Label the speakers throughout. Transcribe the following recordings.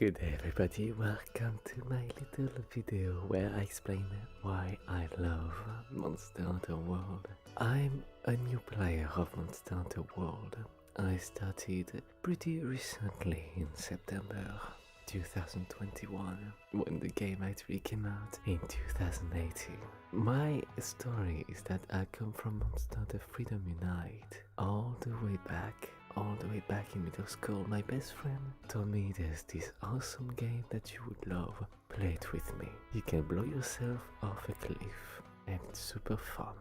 Speaker 1: Good day everybody, welcome to my little video where I explain why I love Monster Hunter World. I'm a new player of Monster Hunter World. I started pretty recently in September 2021 when the game actually came out in 2018. My story is that I come from Monster Hunter Freedom Unite all the way back in middle school. My best friend told me there's this awesome game that you would love. Play it with me. You can blow yourself off a cliff and it's super fun.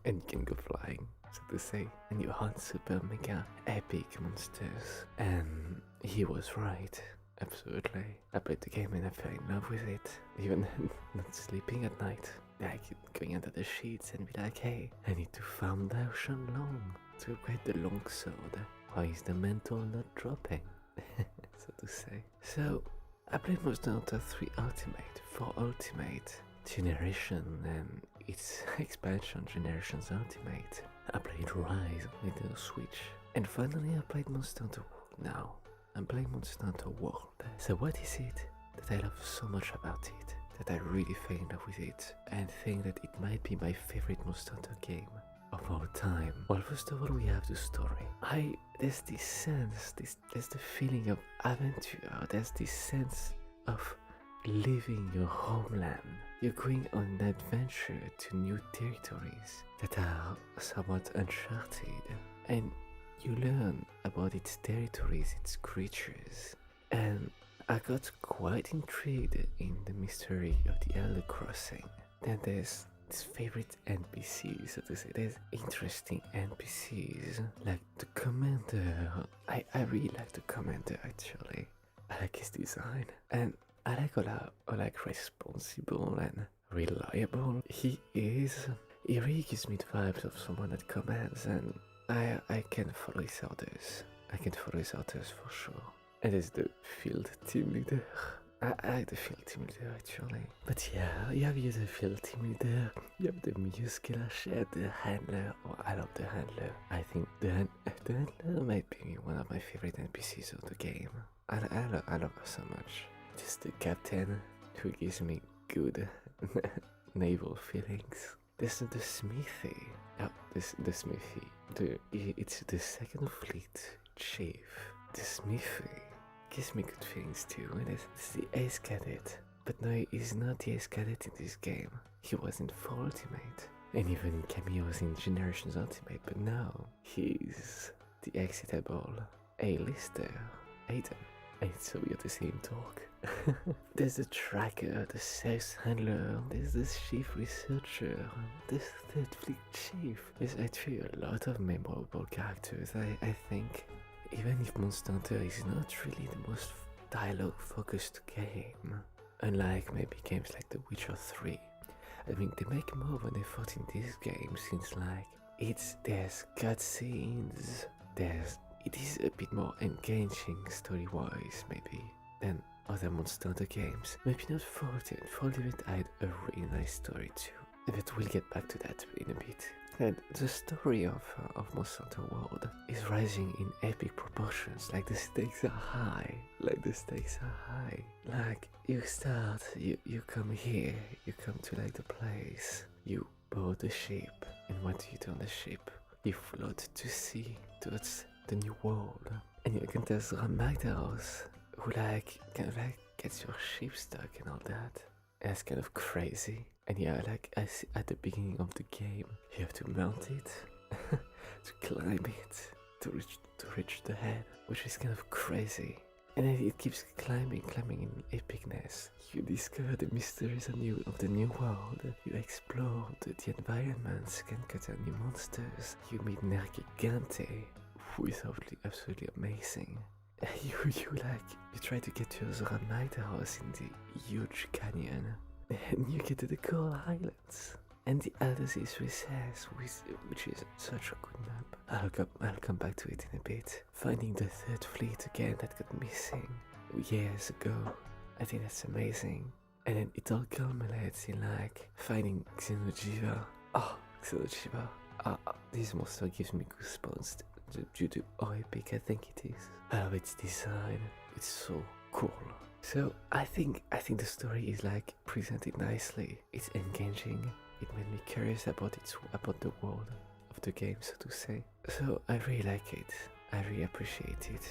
Speaker 1: And you can go flying, so to say, and you hunt super mega epic monsters. And he was right. Absolutely. I played the game and I fell in love with it. Even not sleeping at night. Like going under the sheets and be like, hey, I need to farm the ocean long to upgrade the long sword. Why is the mental not dropping? So to say. So I played Monster Hunter 3 Ultimate, 4 Ultimate, Generation and its expansion Generations Ultimate. I played Rise on Nintendo Switch. And finally I played Monster Hunter World now. I'm playing Monster Hunter World. So what is it that I love so much about it, that I really fell in love with it, and think that it might be my favorite Monster Hunter game of all time? Well, first of all, we have the story. There's this sense, there's the feeling of adventure, there's this sense of leaving your homeland. You're going on an adventure to new territories that are somewhat uncharted, and you learn about its territories, its creatures, and I got quite intrigued in the mystery of the Elder Crossing. Then there's this favorite NPCs, so to say. There's interesting NPCs, like the commander. I really like the commander actually. I like his design, and I like how responsible and reliable he is. He really gives me the vibes of someone that commands, and I can follow his orders. I can follow his orders for sure. And there's the field team leader. I like the field team leader actually. But yeah, you have the field team leader, you have the muscular shed, the handler. Oh, I love the handler. I think the handler might be one of my favorite NPCs of the game. I love her so much. Just the captain who gives me good naval feelings. There's the smithy. Oh, the smithy. It's the second fleet chief. The smithy gives me good feelings too. And it's the ace cadet. But no, he's not the ace cadet in this game. He was in 4 Ultimate. And even in cameos in Generations Ultimate. But now, he's the excitable A-lister, Aiden. And it's so weird to see him talk. There's the tracker, the sales handler, there's the chief researcher, there's the third fleet chief. There's actually a lot of memorable characters, I think. Even if Monster Hunter is not really the most dialogue-focused game, unlike maybe games like The Witcher 3, I think they make more of an effort in this game since there's cutscenes, it is a bit more engaging story-wise maybe than other Monster Hunter games. Maybe not 4 Ultimate. 4 Ultimate had a really nice story too. But we'll get back to that in a bit. And the story of Monster Hunter World is rising in epic proportions. Like the stakes are high. Like you start, you come here, you come to the place, you board the ship, and what do you do on the ship? You float to sea towards the new world, and you encounter Magdaros, who gets your ship stuck and all that. And it's kind of crazy. And yeah, at the beginning of the game, you have to mount it, to climb it, to reach the head, which is kind of crazy. And then it keeps climbing in epicness. You discover the mysteries of the new world. You explore the environments, you encounter new monsters. You meet Nergigante, who is absolutely amazing. You try to get to Zoramagda house in the huge canyon. And you get to the Coral Highlands. And the Elder's Recess, which is such a good map. I'll come back to it in a bit. Finding the third fleet again that got missing years ago. I think that's amazing. And then it all culminates in finding Xenojiva. Oh, Xenojiva. This monster gives me goosebumps due to how epic I think it is. I love its design. It's so cool. So I think the story is like presented nicely. It's engaging. It made me curious about the world of the game, so to say. So I really like it. I really appreciate it.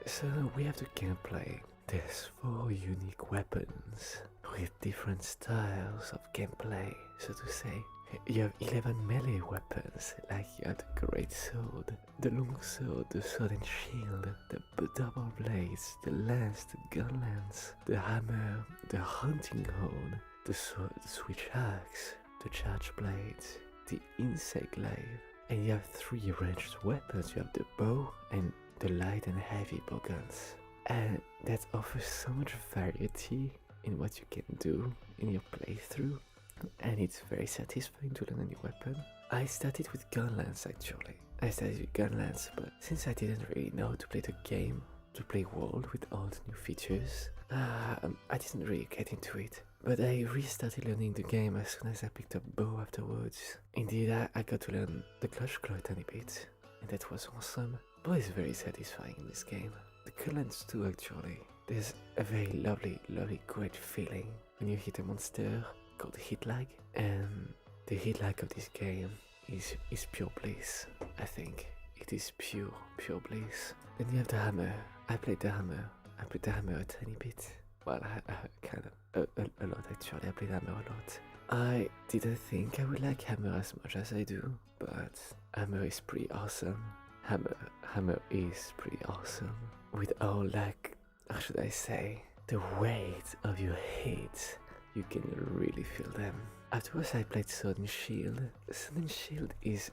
Speaker 1: So we have the gameplay. There's 4 unique weapons with different styles of gameplay, so to say. You have 11 melee weapons, like you have the great sword, the long sword, the sword and shield, the double blades, the lance, the gun lance, the hammer, the hunting horn, the sword, the switch axe, the charge blades, the insect glaive, and you have 3 ranged weapons. You have the bow and the light and heavy bow guns, and that offers so much variety in what you can do in your playthrough, and it's very satisfying to learn a new weapon. I started with gun lance actually. But since I didn't really know to play the game, to play world with all the new features, I didn't really get into it. But I restarted learning the game as soon as I picked up bow afterwards. Indeed, I got to learn the clutch claw a tiny bit, and that was awesome. Bow is very satisfying in this game. The gun lance too actually. There's a very lovely, great feeling when you hit a monster called hit lag, and the hit lag of this game is pure bliss. I think it is pure bliss. Then you have the hammer. I played the hammer a tiny bit. Well, I kind of a lot actually. I played hammer a lot. I didn't think I would like hammer as much as I do, but hammer is pretty awesome. Hammer is pretty awesome. With all, like, how should I say, the weight of your hits, you can really feel them. Afterwards I played Sword and Shield. Sword and Shield is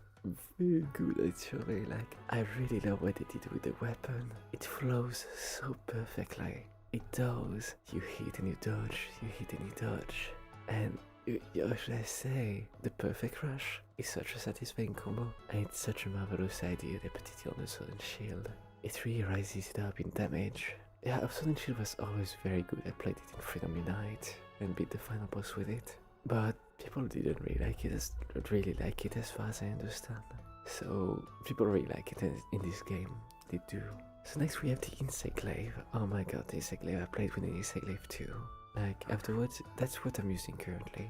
Speaker 1: very good actually. Like, I really love what they did with the weapon. It flows so perfectly. It does. You hit and you dodge, you hit and you dodge. And how should I say, the perfect rush is such a satisfying combo, and it's such a marvelous idea they put it on the Sword and Shield. It really rises it up in damage. Yeah, Sword and Shield was always very good. I played it in Freedom Unite and beat the final boss with it. But people didn't really like it as far as I understand. So people really like it in this game. They do. So next we have the insect glaive. Oh my god, the insect glaive. I played with the insect glaive too. Like, afterwards, that's what I'm using currently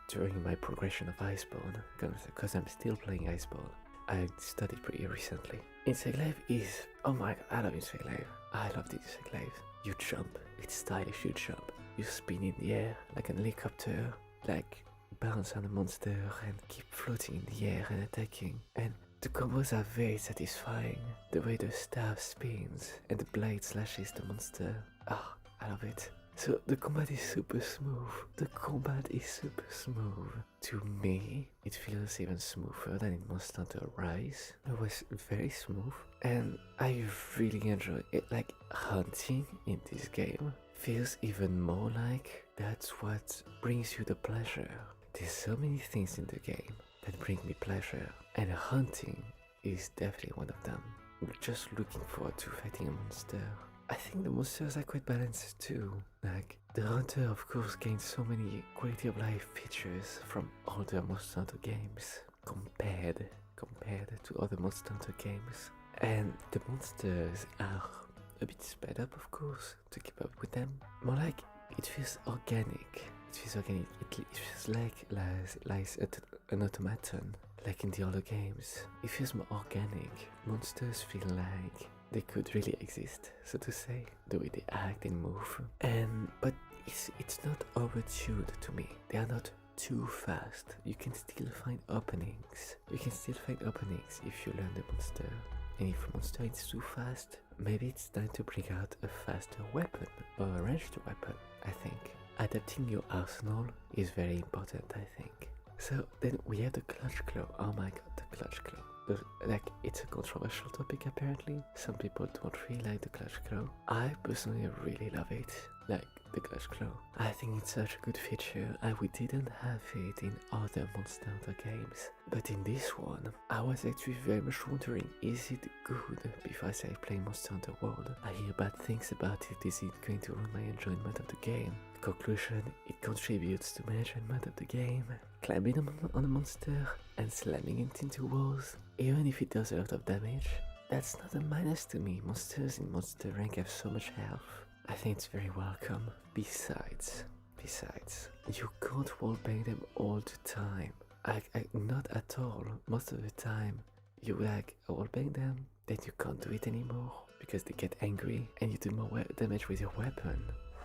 Speaker 1: during my progression of Iceborne, because I'm still playing Iceborne. I studied pretty recently. Insect glaive is, oh my god, I love insect glaive. I love the insect glaive. You jump, it's stylish. You jump, you spin in the air like an helicopter, like bounce on a monster and keep floating in the air and attacking. And the combos are very satisfying. The way the staff spins and the blade slashes the monster. Ah, I love it. So the combat is super smooth. To me, it feels even smoother than in Monster Hunter Rise. It was very smooth, and I really enjoy it. Like, hunting in this game feels even more like that's what brings you the pleasure. There's so many things in the game that bring me pleasure, and hunting is definitely one of them. I'm just looking forward to fighting a monster. I think the monsters are quite balanced too. Like, the hunter of course gains so many quality of life features from other Monster Hunter games compared to other Monster Hunter games. And the monsters are a bit sped up, of course, to keep up with them. More like, it feels organic. It feels like an automaton, like in the other games. It feels more organic. Monsters feel like they could really exist, so to say, the way they act and move. But it's not overtuned to me. They are not too fast. You can still find openings. If you learn the monster. And if a monster is too fast, maybe it's time to bring out a faster weapon or a ranged weapon, I think. Adapting your arsenal is very important, I think. So then we have the clutch claw. Oh my god, the clutch claw. Like, it's a controversial topic apparently. Some people don't really like the clutch claw. I personally really love it. Like, the clutch claw. I think it's such a good feature, and we didn't have it in other Monster Hunter games. But in this one, I was actually very much wondering, is it good? Before I say play Monster Hunter World, I hear bad things about it. Is it going to ruin my enjoyment of the game? Conclusion, it contributes to my enjoyment of the game. Climbing on a monster and slamming it into walls, even if it does a lot of damage, that's not a minus to me. Monsters in Monster Rank have so much health. I think it's very welcome. Besides, you can't wallbang them all the time. Not at all. Most of the time, you like wallbang them, then you can't do it anymore because they get angry and you do more damage with your weapon.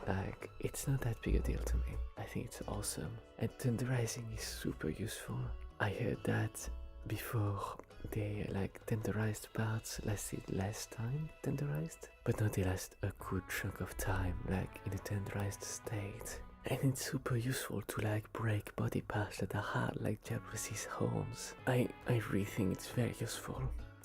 Speaker 1: Like, it's not that big a deal to me. I think it's awesome. And tenderizing is super useful. I heard that before they like tenderized parts lasted less time tenderized, but now they last a good chunk of time, like in a tenderized state. And it's super useful to like break body parts that are hard, like Jabber's horns. I really think it's very useful.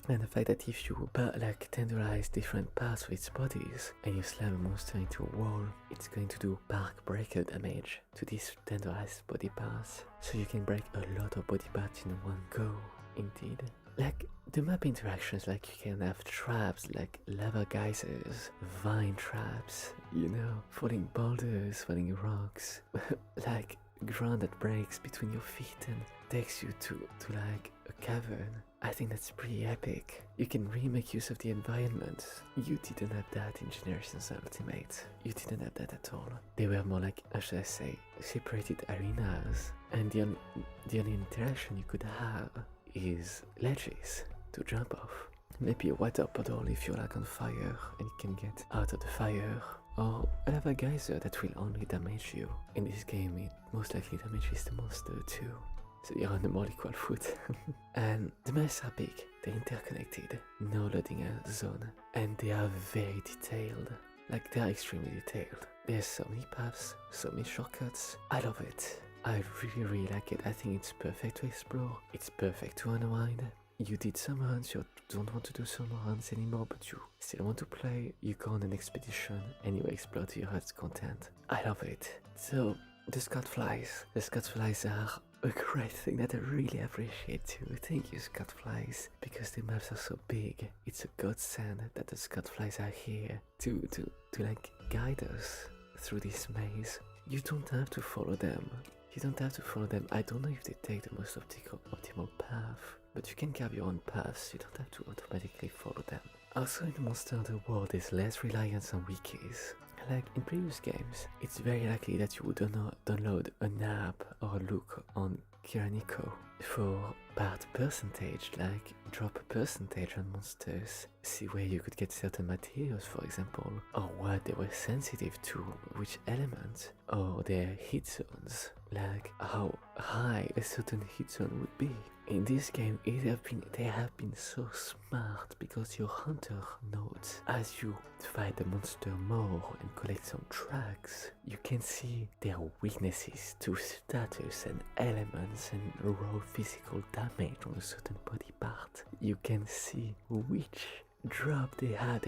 Speaker 1: And the fact that if you like tenderize different parts of its bodies and you slam a monster into a wall, it's going to do bark breaker damage to these tenderized body parts. So you can break a lot of body parts in one go, indeed. Like, the map interactions, like you can have traps like lava geysers, vine traps, you know, falling boulders, falling rocks, like ground that breaks between your feet and takes you to like a cavern. I think that's pretty epic. You can really make use of the environment. You didn't have that in Generations Ultimate. You didn't have that at all. They were more like, how should I say, separated arenas, and the only interaction you could have is ledges to jump off. Maybe a water puddle if you're like on fire and you can get out of the fire, or a lava geyser that will only damage you. In this game it most likely damages the monster too, so you're on a more equal foot. And the maps are big, they're interconnected, no loading zone, and they are very detailed. Like, they are extremely detailed. There's so many paths, so many shortcuts. I love it. I really like it. I think it's perfect to explore. It's perfect to unwind. You did some runs, you don't want to do some runs anymore, but you still want to play. You go on an expedition and you explore to your heart's content. I love it. So, the Scoutflies. The Scoutflies are a great thing that I really appreciate too. Thank you, Scoutflies, because the maps are so big. It's a godsend that the Scoutflies are here to like guide us through this maze. You don't have to follow them. You don't have to follow them. I don't know if they take the most optimal path, but you can carve your own paths. You don't have to automatically follow them. Also, in Monster Hunter World, there's less reliance on wikis. Like in previous games, it's very likely that you would download an app or look on Kiraniko for part percentage, like drop a percentage on monsters, see where you could get certain materials, for example, or what they were sensitive to, which element, or their hit zones, like how high a certain hit zone would be. In this game, they have been so smart, because your hunter nodes, as you fight the monster more and collect some tracks, you can see their weaknesses to status and elements and raw physical damage on a certain body part. You can see which drop they had,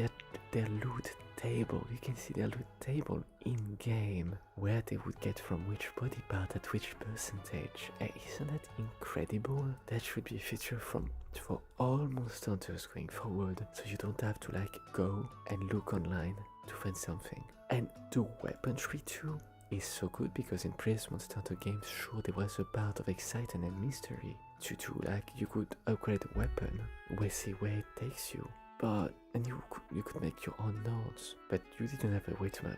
Speaker 1: their loot table. You can see their loot table in game, where they would get from which body part at which percentage. Isn't that incredible? That should be a feature for all Monster Hunters going forward, so you don't have to like go and look online to find something. And the weaponry too is so good, because in previous Monster Hunter games, sure, there was a part of excitement and mystery to like you could upgrade a weapon, see where it takes you. But, and you could make your own notes, but you didn't have a way to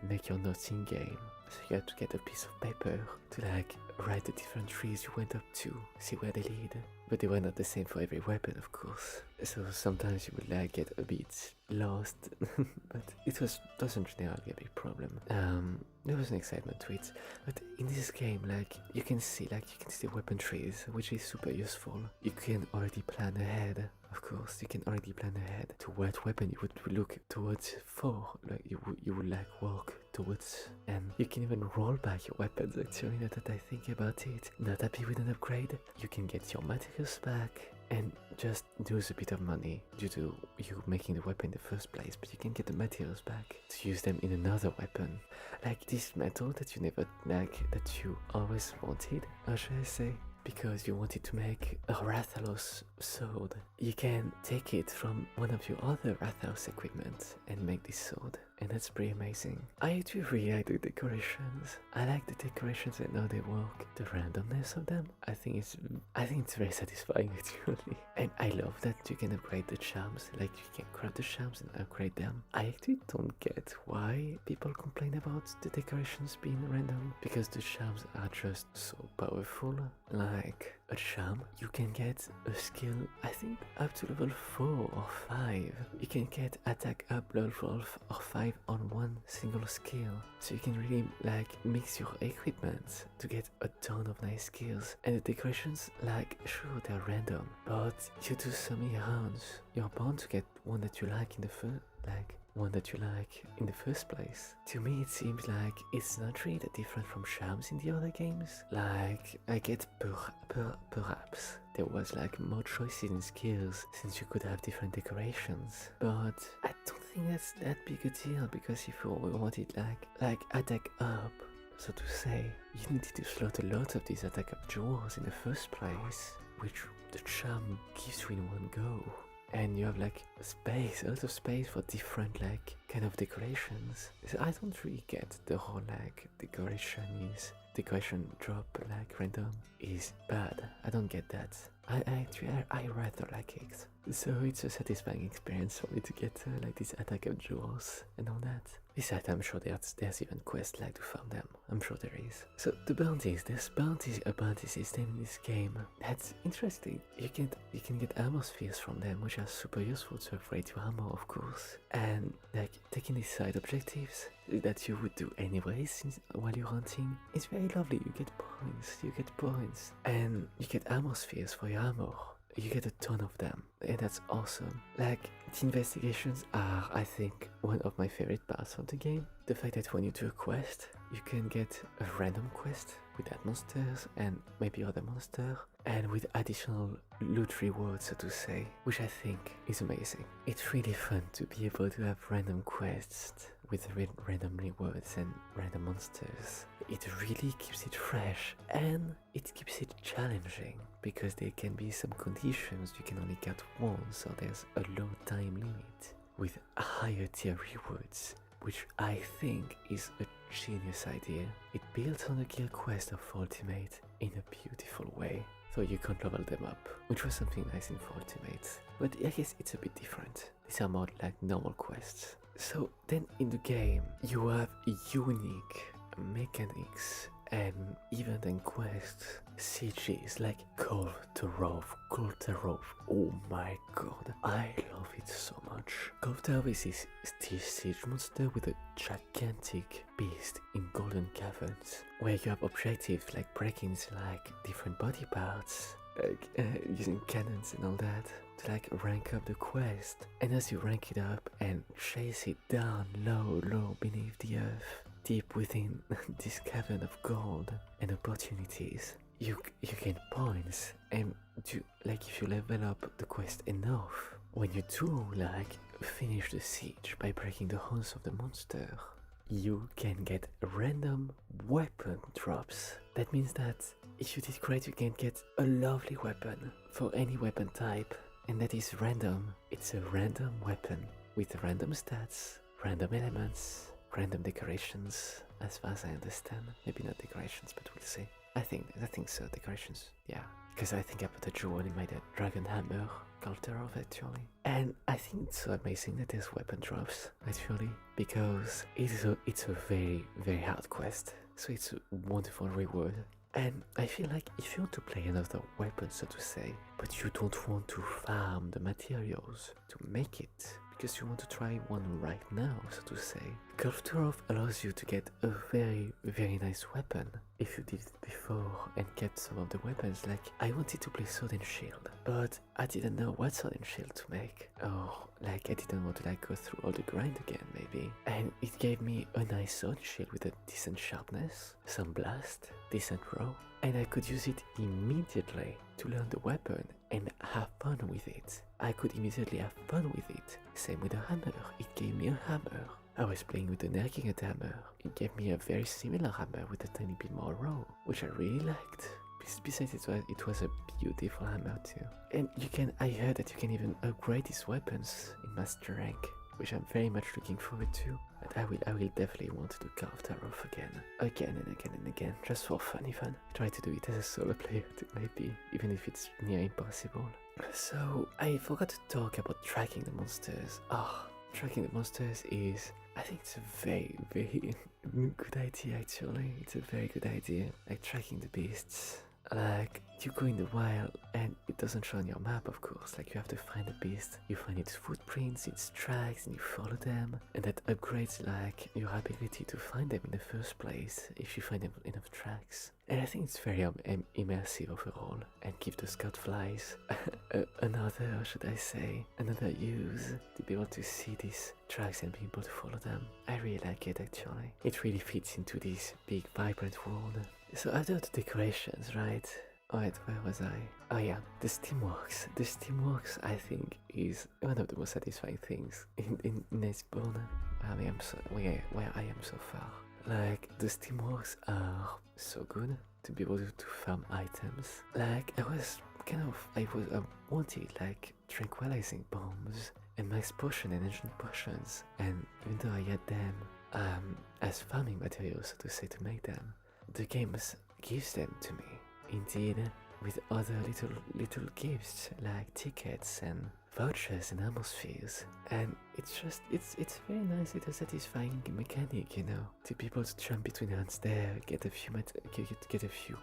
Speaker 1: make your notes in game. So you had to get a piece of paper to like write the different trees you went up to, see where they lead. But they were not the same for every weapon, of course. So sometimes you would like get a bit lost, but it doesn't generally be a big problem. There was an excitement to it, but in this game, like you can see the weapon trees, which is super useful. You can already plan ahead. Of course, you can already plan ahead to what weapon you would look towards for, like you would like walk towards, and you can even roll back your weapons. Actually, now that I think about it, not happy with an upgrade, you can get your materials back and just lose a bit of money due to you making the weapon in the first place, but you can get the materials back to use them in another weapon. Like this metal that you never that you always wanted, how should I say? Because you wanted to make a Rathalos sword. You can take it from one of your other Rathalos equipment and make this sword. and that's pretty amazing. I actually really like the decorations. I like the decorations and how they work, the randomness of them. I think it's very satisfying actually. And I love that you can upgrade the charms, like you can grab the charms and upgrade them. I actually don't get why people complain about the decorations being random, because the charms are just so powerful. Like a charm, you can get a skill, I think up to level 4 or 5. You can get attack up level 12 or 5 on one single skill. So you can really like mix your equipment to get a ton of nice skills. And the decorations, like sure they're random, but you do so many rounds, you're bound to get one that you like in the first place. To me, it seems like it's not really that different from charms in the other games. Like, I get perhaps there was like more choices in skills since you could have different decorations. But I don't think that's that big a deal, because if you wanted like attack up, so to say, you needed to slot a lot of these attack up jewels in the first place, which the charm gives you in one go. And you have like space, a lot of space for different like kind of decorations. So I don't really get the whole like decoration drop like random is bad. I don't get that. I rather like it. So it's a satisfying experience for me to get like these attack up jewels and all that. Besides, I'm sure there's even quests like to farm them. I'm sure there is. So the bounties, there's a bounty system in this game. That's interesting. You can get armor spheres from them, which are super useful to upgrade your armor, of course. And like taking these side objectives that you would do anyways while you're hunting, it's very lovely. You get points, and you get armor spheres for your armor. You get a ton of them, and that's awesome. Like, the investigations are, I think, one of my favorite parts of the game. The fact that when you do a quest, you can get a random quest with that monsters and maybe other monster, and with additional loot rewards, so to say, which I think is amazing. It's really fun to be able to have random quests with random rewards and random monsters. It really keeps it fresh, and it keeps it challenging, because there can be some conditions you can only get once, or there's a low time limit with higher tier rewards, which I think is a genius idea. It builds on the guild quest of Ultimate in a beautiful way, so you can level them up, which was something nice in Ultimate. But I guess it's a bit different. These are more like normal quests. So then in the game, you have unique mechanics and event and quests, sieges like Kultarov. Oh my god, I love it so much. Kultarov is this siege monster with a gigantic beast in golden caverns, where you have objectives like breaking like different body parts, like using cannons and all that to like rank up the quest. And as you rank it up and chase it down low beneath the earth, deep within this cavern of gold and opportunities, you gain points, and like if you level up the quest enough, when you do like finish the siege by breaking the horns of the monster, you can get random weapon drops. That means that if you did great, you can get a lovely weapon for any weapon type, and that is random. It's a random weapon with random stats, random elements, random decorations, as far as I understand. Maybe not decorations, but we'll see. I think so, decorations, yeah. Because I think I put a jewel in my dragon hammer, Kultarov actually. And I think it's so amazing that there's weapon drops, actually, because it's a very, very hard quest. So it's a wonderful reward. And I feel like if you want to play another weapon, so to say, but you don't want to farm the materials to make it, because you want to try one right now, so to say, Kultarov allows you to get a very, very nice weapon if you did it before and kept some of the weapons. Like, I wanted to play sword and shield, but I didn't know what sword and shield to make, or like I didn't want to like go through all the grind again maybe. And it gave me a nice sword and shield with a decent sharpness, some blast, decent row, and I could use it immediately to learn the weapon and have fun with it. I could immediately have fun with it. Same with the hammer, it gave me a hammer. I was playing with the Nerginget hammer. It gave me a very similar hammer with a tiny bit more row, which I really liked. Besides, it was a beautiful hammer too. And I heard that you can even upgrade these weapons in Master Rank, which I'm very much looking forward to. but I will definitely want to do Carve Taroth again and again, just for fun even. Try to do it as a solo player maybe, even if it's near impossible. So I forgot to talk about tracking the monsters. Tracking the monsters is, I think it's a very good idea actually. It's a very good idea, like tracking the beasts. Like, you go in the wild and it doesn't show on your map, of course. Like, you have to find the beast, you find its footprints, its tracks, and you follow them. And that upgrades, like, your ability to find them in the first place, if you find enough tracks. And I think it's very immersive overall, and give the scout flies another use to be able to see these tracks and be able to follow them. I really like it actually. It really fits into this big vibrant world. So after the decorations, right? Wait, where was I? Oh yeah, the Steamworks. The Steamworks, I think, is one of the most satisfying things in Iceborne, where I am so far. Like, the Steamworks are so good to be able to farm items. Like, I wanted like tranquilizing bombs and max potion and ancient potions, and even though I had them as farming materials, so to say, to make them, the game gives them to me, indeed, with other little gifts like tickets and vouchers and atmospheres. And it's very nice, it's a satisfying mechanic, you know, to be able to jump between hunts there, get a few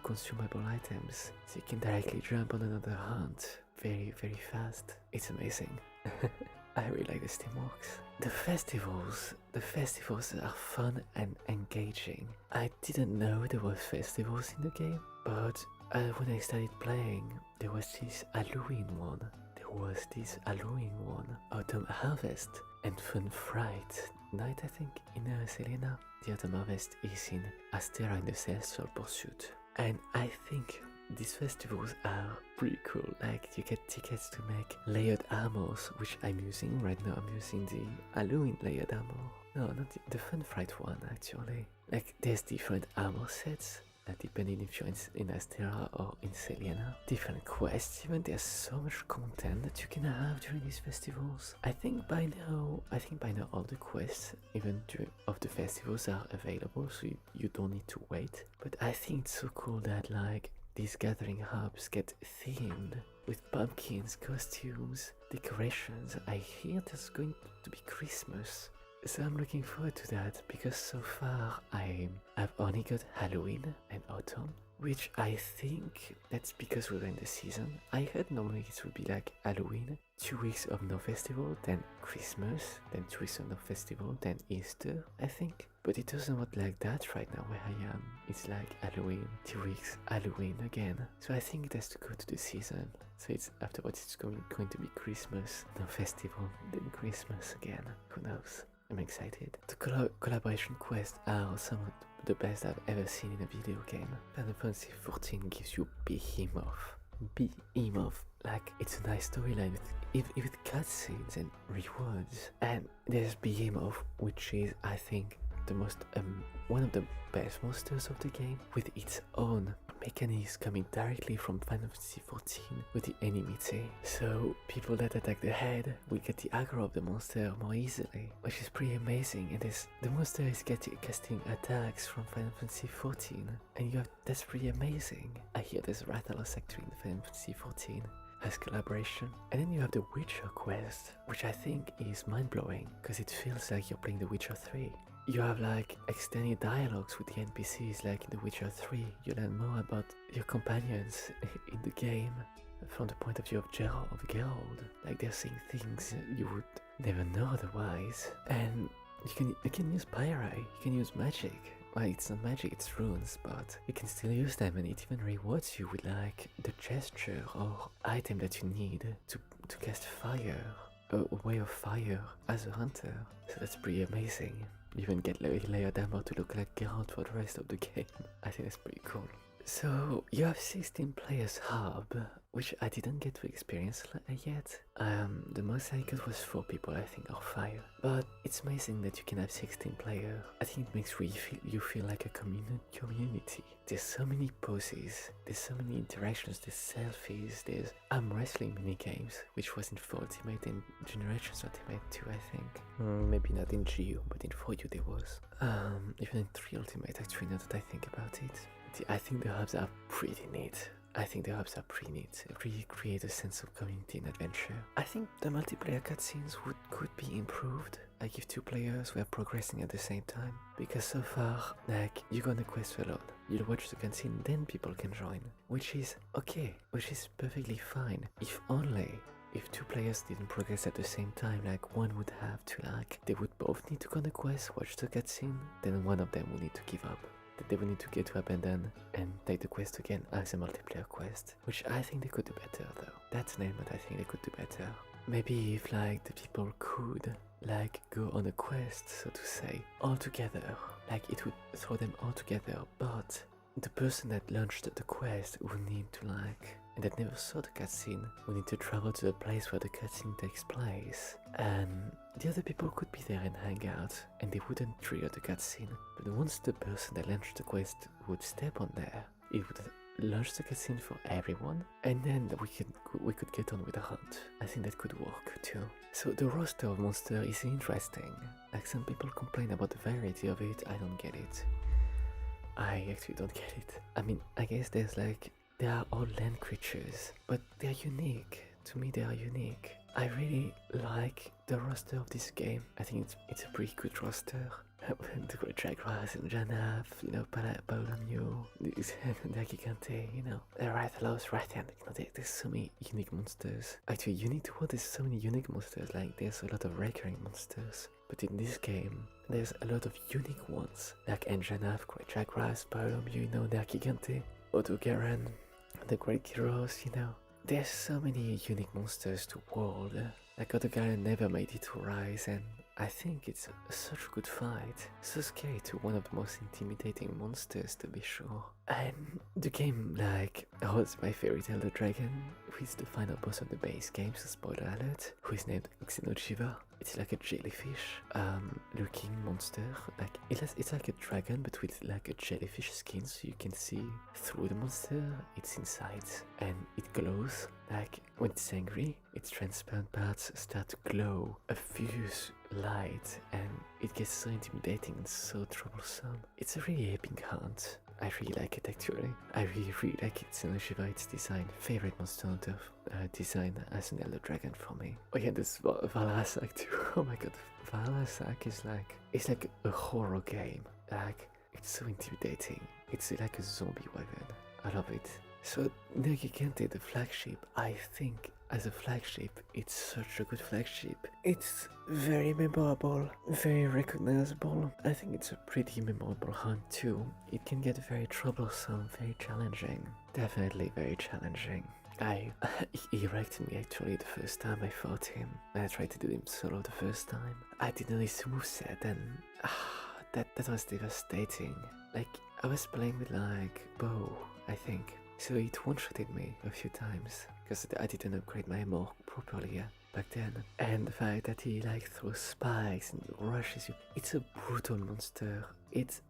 Speaker 1: consumable items, so you can directly jump on another hunt very fast. It's amazing. I really like the Steamworks. The festivals are fun and engaging. I didn't know there were festivals in the game, but when I started playing, there was this Halloween one. Autumn Harvest, and Fun Fright Night, I think, in Selena. The Autumn Harvest is in Astera in the Celestial Pursuit. And I think these festivals are pretty cool. Like, you get tickets to make layered armors, which I'm using right now. I'm using the Halloween layered armor. No, not the Fun Fright one actually. Like, there's different armor sets, depending if you're in Astera or in Selena. Different quests even. There's so much content that you can have during these festivals. I think by now all the quests, even of the festivals, are available, so you don't need to wait. But I think it's so cool that, like, these gathering hubs get themed with pumpkins, costumes, decorations. I hear there's going to be Christmas, so I'm looking forward to that, because so far I've only got Halloween and Autumn, which I think that's because we're in the season. I heard normally it would be like Halloween, 2 weeks of no festival, then Christmas, then 2 weeks of no festival, then Easter, I think. But it doesn't work like that right now where I am. It's like Halloween, 2 weeks, Halloween again. So I think it has to go to the season. So it's afterwards it's going to be Christmas, no festival, then Christmas again. Who knows? I'm excited. The collaboration quests are some of the best I've ever seen in a video game. Final Fantasy XIV gives you Behemoth. Like, it's a nice storyline with cutscenes and rewards. And there's Behemoth, which is, I think, the most one of the best monsters of the game, with its own mechanics coming directly from Final Fantasy XIV with the enmity. So people that attack the head will get the aggro of the monster more easily, which is pretty amazing. And the monster is casting attacks from Final Fantasy XIV, and that's pretty amazing. I hear there's Rattler Sector in Final Fantasy XIV as collaboration. And then you have the Witcher quest, which I think is mind-blowing, because it feels like you're playing The Witcher 3. You have like extended dialogues with the NPCs, like in The Witcher 3. You learn more about your companions in the game from the point of view of Geralt. Like, they're saying things you would never know otherwise. And you can use Pyre, you can use magic. Well, it's not magic, it's runes, but you can still use them, and it even rewards you with like the gesture or item that you need to cast fire, a way of fire as a hunter. So that's pretty amazing. You even get layered armor to look like Geralt for the rest of the game. I think that's pretty cool. So you have 16 players hub, which I didn't get to experience yet. The most I got was 4 people, I think, or 5. But it's amazing that you can have 16 players. I think it makes you feel like a community. There's so many poses, there's so many interactions, there's selfies, there's arm wrestling minigames, which was in 4 Ultimate and Generations Ultimate too, I think. Maybe not in GU, but in 4U there was. Even in 3 Ultimate, actually, now that I think about it. I think the hubs are pretty neat. It really create a sense of community and adventure. I think the multiplayer cutscenes could be improved, like if 2 players were progressing at the same time. Because so far, like, you go on a quest alone, you'll watch the cutscene, then people can join. Which is okay, which is perfectly fine. If 2 players didn't progress at the same time, like one would have to they would both need to go on a quest, watch the cutscene, then one of them would need to give up. They would need to get to abandon and take the quest again as a multiplayer quest, which I think they could do better though. That's an element I think they could do better. Maybe if the people could go on a quest, so to say, all together, it would throw them all together, but the person that launched the quest would need to and that never saw the cutscene would need to travel to the place where the cutscene takes place, and the other people could be there and hang out, and they wouldn't trigger the cutscene. But once the person that launched the quest would step on there, it would launch the cutscene for everyone, and then we could get on with the hunt. I think that could work too. So the roster of monsters is interesting. Some people complain about the variety of it. I don't get it. I actually don't get it. I mean, I guess they are all land creatures, but they're unique. To me, they are unique. I really like the roster of this game. I think it's a pretty good roster. The Great Jaguars and Janaf, Bartholomew, Gigante, Rathalos, Rathian, there's so many unique monsters. Actually, unique to what? There's so many unique monsters, there's a lot of recurring monsters. But in this game, there's a lot of unique ones, like Janaf, Great Jaguars, Bartholomew, Gigante, Odogaran, the Great Heroes, There's so many unique monsters to world. Odogaran never made it to Rise, and I think it's such a good fight. So scary to one of the most intimidating monsters, to be sure. And the game, was my favorite Elder Dragon, who is the final boss of the base game, so spoiler alert, who is named Xenojiva. It's like a jellyfish looking monster. It's like a dragon, but with a jellyfish skin, so you can see through the monster, its inside, and it glows. When it's angry, its transparent parts start to glow a furious light, and it gets so intimidating and so troublesome. It's a really epic hunt. I really like it actually. I really like it. Xenojiva, its design, favorite monster hunter design as an Elder Dragon for me. Oh yeah, this Valasak too. Oh my god, Valasak is it's like a horror game. It's so intimidating. It's like a zombie wagon. I love it. So Gigante, the flagship, I think as a flagship, it's such a good flagship. It's very memorable, very recognizable. I think it's a pretty memorable hunt too. It can get very troublesome, very challenging. Definitely very challenging. He wrecked me actually the first time I fought him. I tried to do him solo the first time. I didn't know his moveset, and that was devastating. I was playing with bow, I think. So it one-shotted me a few times, because I didn't upgrade my ammo properly back then. And the fact that he throws spikes and rushes you, it's a brutal monster. It's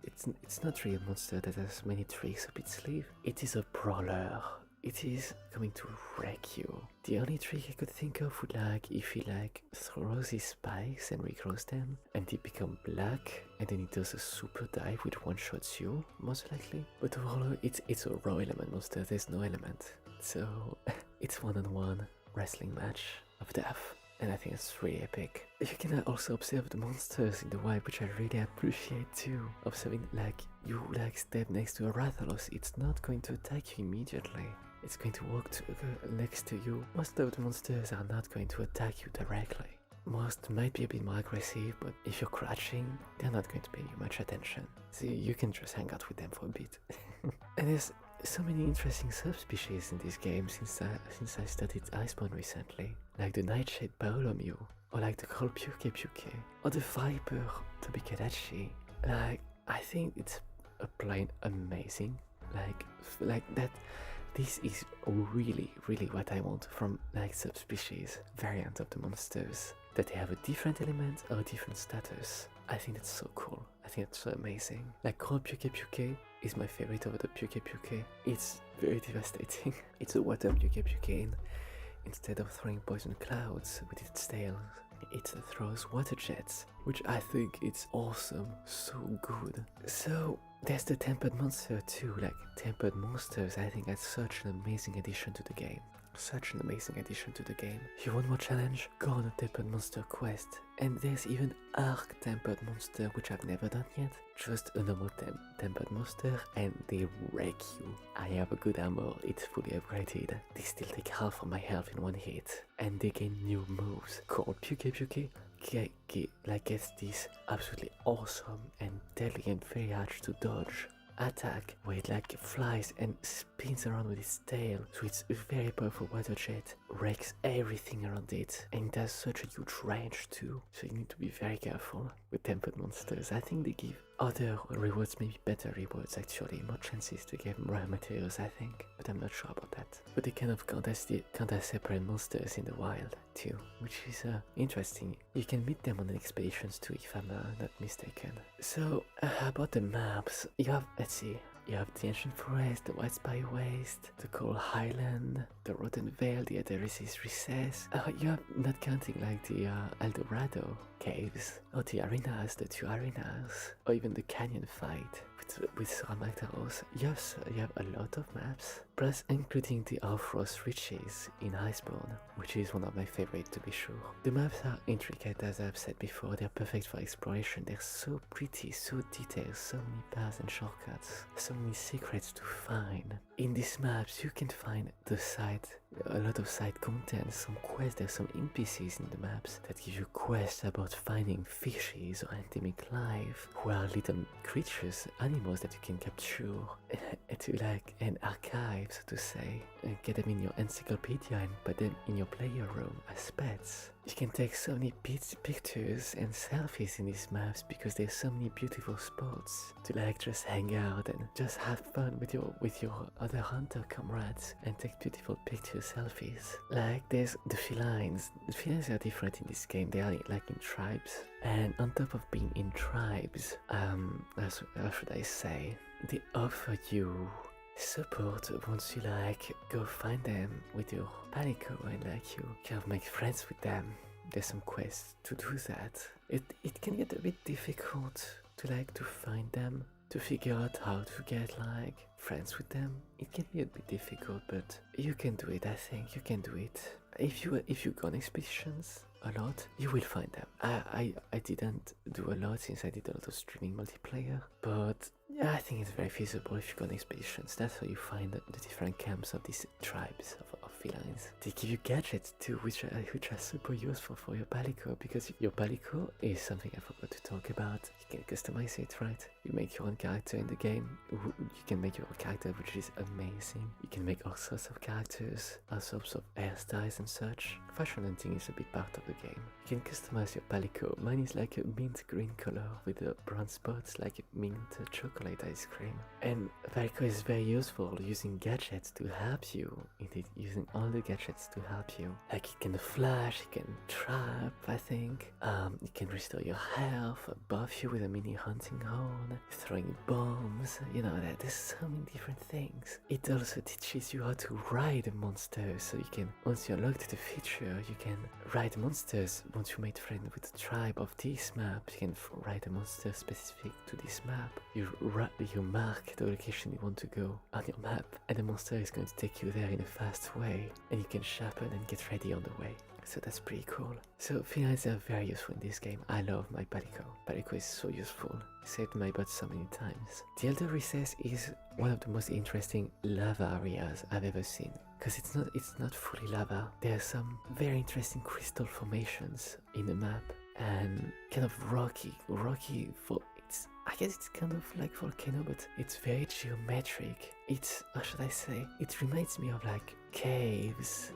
Speaker 1: not really a monster that has many tricks up its sleeve. It is a brawler. It is coming to wreck you. The only trick I could think of would if he throws his spikes and regrows them, and they become black, and then he does a super dive which one-shots you, most likely. But overall, it's a raw element monster, there's no element. So it's one-on-one wrestling match of death. And I think it's really epic. You can also observe the monsters in the wild, which I really appreciate too. Observing you step next to a Rathalos, it's not going to attack you immediately. It's going to walk next to you. Most of the monsters are not going to attack you directly. Most might be a bit more aggressive, but if you're crouching, they're not going to pay you much attention. So you can just hang out with them for a bit. And there's so many interesting subspecies in this game since I studied Iceborne recently. Like the Nightshade Bartholomew, or the Kolpuke Puke, or the Viper Tobikadachi. I think it's a plain amazing. That this is really, really what I want from like subspecies, variant of the monsters, that they have a different element or a different status. I think that's so cool. I think that's so amazing. Like Coral Puke Puke is my favorite over the Puke Puke. It's very devastating. It's a water Puke Puke. Instead of throwing poison clouds with its tail, it throws water jets, which I think it's awesome, so good. So there's the tempered monster too, like tempered monsters. I think that's such an amazing addition to the game. Such an amazing addition to the game. You want more challenge? Go on a tempered monster quest. And there's even Arc tempered monster, which I've never done yet. Just a normal tempered monster, and they wreck you. I have a good armor, it's fully upgraded. They still take half of my health in one hit, and they gain new moves called Puke Puke. Like gets this absolutely awesome and deadly and very hard to dodge attack where it like flies and spins around with its tail, so it's a very powerful water jet, wrecks everything around it, and it has such a huge range too, so you need to be very careful with tempered monsters. I think they give other rewards, maybe better rewards actually, more chances to get rare materials I think, but I'm not sure about that. But they kind of count as separate monsters in the wild too, which is interesting. You can meet them on the expeditions too if I'm not mistaken. So about the maps, you have, let's see, you have the Ancient Forest, the White Spire Waste, the Coral Highland, the Rotten Vale, the Atheresis Recess. You have, not counting like the Eldorado caves, or the arenas, the 2 arenas, or even the canyon fight with Saramactaros. You have a lot of maps, plus including the Alfros Riches in Iceborne, which is one of my favorites to be sure. The maps are intricate as I've said before, they're perfect for exploration, they're so pretty, so detailed, so many paths and shortcuts, so many secrets to find. In these maps you can find a lot of side content, some quests, there's some NPCs in the maps that give you quests about finding fishes or endemic life, who are little creatures, animals that you can capture and archive, so to say, and get them in your encyclopedia and put them in your player room as pets. You can take so many pictures and selfies in these maps because there's so many beautiful spots to like just hang out and just have fun with your other hunter comrades and take beautiful pictures, selfies. Like there's the Felines. The Felines are different in this game. They are like in tribes, and on top of being in tribes, how should I say, they offer you support once you like go find them with your palico and like you kind of make friends with them. There's some quests to do that. It can get a bit difficult to find them, to figure out how to get like friends with them. It can be a bit difficult, but you can do it. I think you can do it. If you go on expeditions a lot, you will find them. I didn't do a lot since I did a lot of streaming multiplayer, but yeah, I think it's very feasible if you go on expeditions. That's how you find the different camps of these tribes of felines. They give you gadgets too, which are super useful for your palico, because your palico is something I forgot to talk about. You can customize it, right? You make your own character in the game. You can make your own character, which is amazing. You can make all sorts of characters, all sorts of hairstyles and such. Fashion hunting is a big part of the game. You can customize your palico. Mine is like a mint green color with the brown spots like mint chocolate ice cream. And palico is very useful using gadgets to help you. Indeed, using all the gadgets to help you. Like it can flash, it can trap, I think. It can restore your health, buff you with a mini hunting horn, throwing bombs, you know, there's so many different things. It also teaches you how to ride monsters, so you can, once you unlock the feature, you can ride monsters. Once you made friends with the tribe of this map, you can ride a monster specific to this map. You mark the location you want to go on your map, and the monster is going to take you there in a fast way, and you can sharpen and get ready on the way. So that's pretty cool. So felines are very useful in this game. I love my palico. Palico is so useful. Saved my butt so many times. The Elder Recess is one of the most interesting lava areas I've ever seen, because it's not fully lava. There are some very interesting crystal formations in the map, and kind of rocky for it's, I guess it's kind of like volcano, but it's very geometric. It's, how should I say, it reminds me of like caves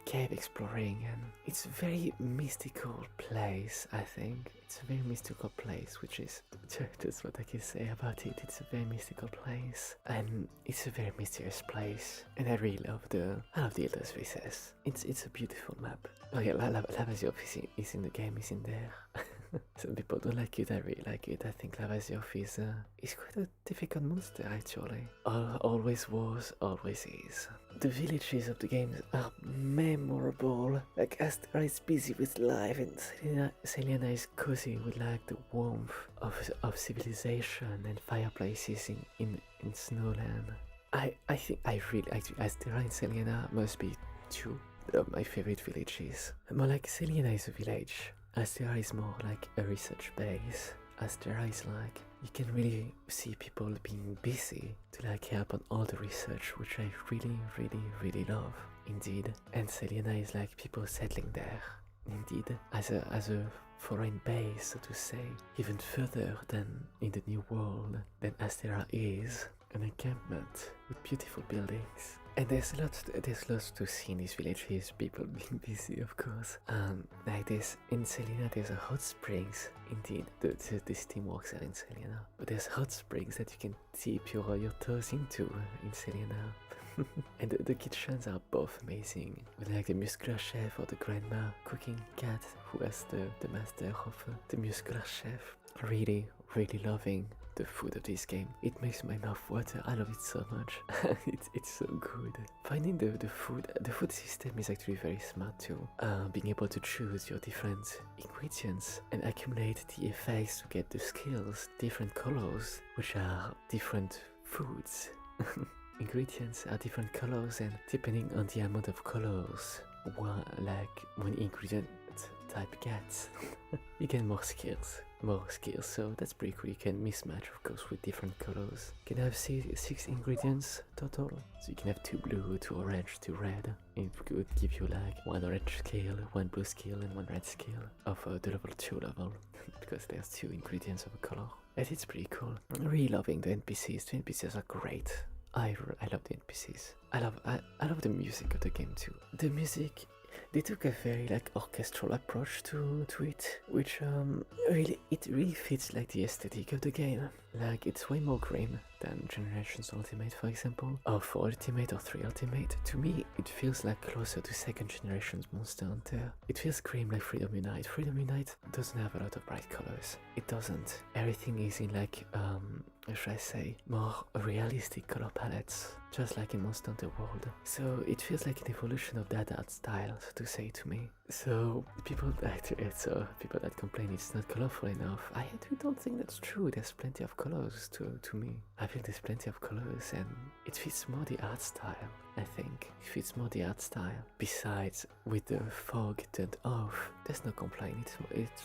Speaker 1: cave exploring, and it's a very mystical place. I think it's a very mystical place, which is just what I can say about it. It's a very mystical place, and it's a very mysterious place, and I really love the Elder's Recess. It's a beautiful map. Oh yeah, Lavazioff is in the game, is in there. Some people don't like it, I really like it. I think Lavazioff is quite a difficult monster actually. Always was, always is. The villages of the games are memorable. Like Astra is busy with life and Selena is cozy with like the warmth of civilization and fireplaces in Snowland. I think I really actually Astra and Selena must be two of my favorite villages. More like Selena is a village. Astera is more like a research base. Astera is like, you can really see people being busy to like help on all the research, which I really love, indeed. And Selena is like people settling there, indeed, as a foreign base, so to say, even further than in the New World than Astera is, an encampment with beautiful buildings. And there's lots to see in these villages, people being busy, of course. Like this, in Selena there's a hot springs, indeed, the steam works are in Selena. But there's hot springs that you can dip your toes into in Selena. And the kitchens are both amazing, with like the muscular chef or the grandma cooking cat who has the master of the muscular chef. Really loving the food of this game. It makes my mouth water. I love it so much. it's so good. Finding the food system is actually very smart too. Being able to choose your different ingredients and accumulate the effects to get the skills, different colors, which are different foods. Ingredients are different colors, and depending on the amount of colors one ingredient type gets, you get more skills, so that's pretty cool. You can mismatch, of course, with different colors. You can have 6 ingredients total, so you can have 2 blue, 2 orange, 2 red. It would give you like 1 orange skill, 1 blue skill, and 1 red skill of the level 2 level, because there's 2 ingredients of a color. And it's pretty cool. I'm really loving the NPCs. The NPCs are great. I love the NPCs. I love the music of the game too. The music, they took a very like orchestral approach to it, which really fits like the aesthetic of the game. Like it's way more grim than Generations Ultimate, for example, or 4 Ultimate or 3 Ultimate. To me, it feels like closer to 2nd Generation's Monster Hunter. It feels grim like Freedom Unite. Freedom Unite doesn't have a lot of bright colors. It doesn't. Everything is in like how should I say, more realistic color palettes, just like in Monster Hunter World. So it feels like an evolution of that art style, so to say, to me. So people that complain it's not colorful enough, I don't think that's true. There's plenty of colors to me. I feel there's plenty of colors, and it fits more the art style. I think it fits more the art style. Besides, with the fog turned off, there's no complaint.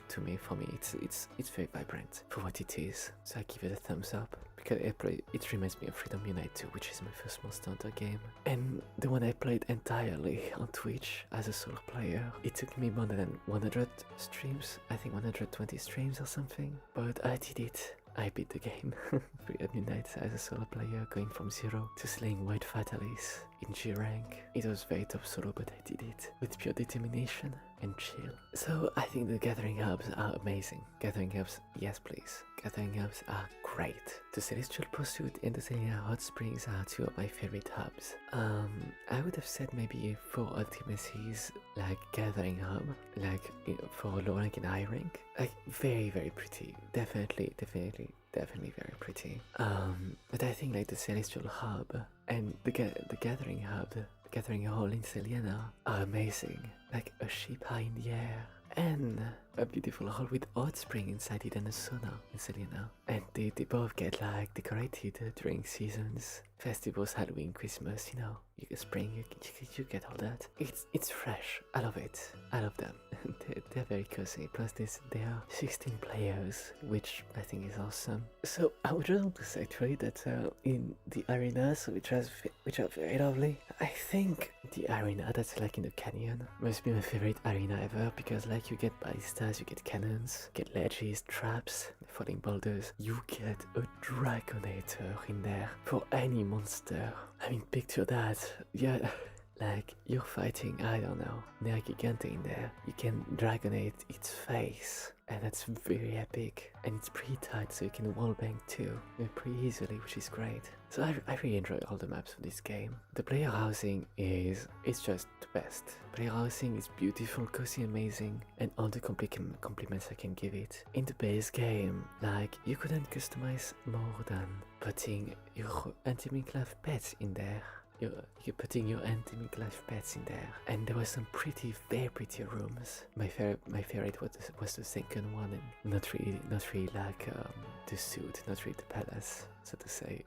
Speaker 1: For me, it's very vibrant for what it is. So I give it a thumbs up, because it reminds me of Freedom Unite 2, which is my first Monster Hunter game, and the one I played entirely on Twitch as a solo player. It took me more than 100 streams, I think 120 streams or something, but I did it. I beat the game. Freedom Unite as a solo player, going from 0 to slaying white Fatalis in G rank. It was very tough solo, but I did it with pure determination and chill. So I think the Gathering Hubs are amazing. Gathering Hubs, yes please. Gathering Hubs are great. The Celestial Pursuit and the Selena Hot Springs are 2 of my favorite hubs. I would have said maybe 4 Ultimacies, like Gathering Hub, like for low rank and high rank. Like very pretty. Definitely very pretty. But I think like the Celestial Hub and the Gathering Hub, the Gathering Hall in Selena are amazing. Like a ship high in the air, and a beautiful hall with hot spring inside it and a sauna in Selena. And they both get like decorated during seasons, festivals, Halloween, Christmas, you know. You get spring, you get all that. It's fresh. I love it. I love them. they're very cozy. Plus there are 16 players, which I think is awesome. So I would just want to say actually that in the arenas, which are very lovely, I think the arena that's like in the canyon must be my favorite arena ever, because like you get ballistas, you get cannons, you get ledges, traps, falling boulders. You get a Dragonator in there for any monster. I mean, picture that. Yeah, Like, you're fighting, I don't know, Nergigante in there. You can dragonate its face, and that's very epic. And it's pretty tight, so you can wallbang too, pretty easily, which is great. So I really enjoy all the maps of this game. The player housing is just the best. Player housing is beautiful, cozy, amazing, and all the compliments I can give it. In the base game, like, you couldn't customize more than putting your anti-Minclav pets in there. You're putting your anti-Minclav pets in there, and there were some very pretty rooms. My favorite was the second one, and not really like the suit, not really the palace, so to say,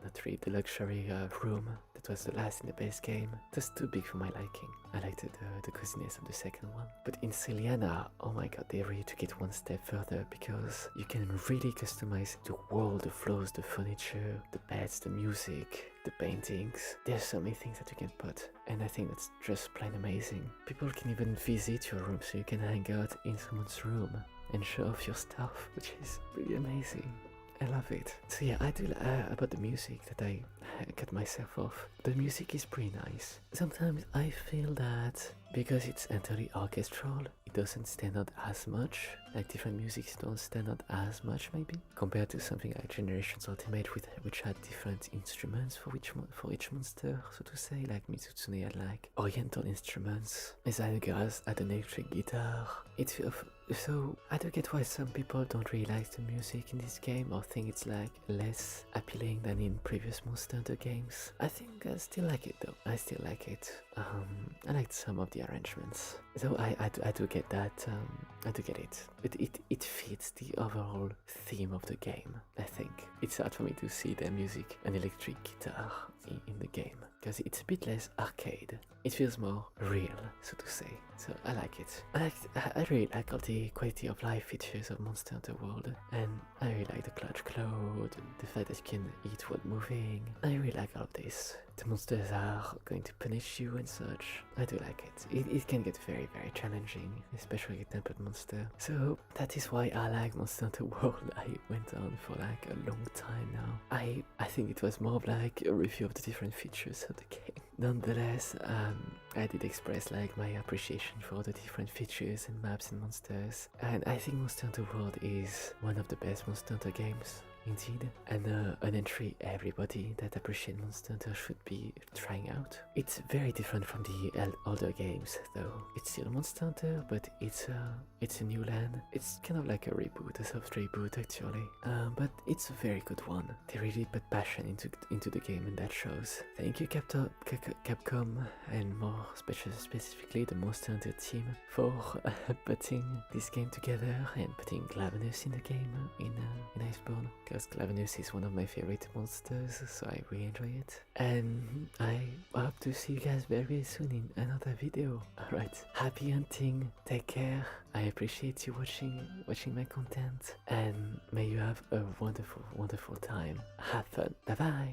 Speaker 1: not really the luxury room that was the last in the base game. That's too big for my liking. I liked the coziness of the second one. But in Celiana, oh my god, they really took it one step further, because you can really customize the world, the floors, the furniture, the beds, the music, the paintings. There's so many things that you can put, and I think that's just plain amazing. People can even visit your room, so you can hang out in someone's room and show off your stuff, which is really amazing. I love it. So yeah, I do about the music that I cut myself off. The music is pretty nice. Sometimes I feel that because it's entirely orchestral, it doesn't stand out as much. Like, different musics don't stand out as much, maybe, compared to something like Generations Ultimate, which had different instruments for each monster, so to say. Like Mitsutsune had like oriental instruments, Zynogas had an electric guitar. So I do get why some people don't really like the music in this game, or think it's like less appealing than in previous Monster Hunter games. I think I still like it though. I still like it. I liked some of the arrangements. So I do get that. I do get it. It fits the overall theme of the game. I think it's hard for me to see the music, an electric guitar in the game, because it's a bit less arcade. It feels more real, so to say. So I like it. I really like all the quality of life features of Monster Hunter World, and I really like the clutch claw, the fact that you can eat while moving. I really like all of this. The monsters are going to punish you and such. I do like it. It can get very challenging, especially a tempered monster. So that is why I like Monster Hunter World. I went on for like a long time now. I think it was more of like a review of the different features of the game. Nonetheless, I did express like my appreciation for the different features and maps and monsters, and I think Monster Hunter World is one of the best Monster Hunter games. Indeed, and an entry everybody that appreciates Monster Hunter should be trying out. It's very different from the older games, though. It's still Monster Hunter, but it's a new land. It's kind of like a reboot, a soft reboot actually. But it's a very good one. They really put passion into the game, and that shows. Thank you, Capcom, and more specifically the Monster Hunter team, for putting this game together and putting Glavenus in the game in Iceborne. Because Glavenus is one of my favorite monsters, so I really enjoy it. And I hope to see you guys very soon in another video. Alright, happy hunting, take care. I appreciate you watching my content, and may you have a wonderful time. Have fun. Bye bye.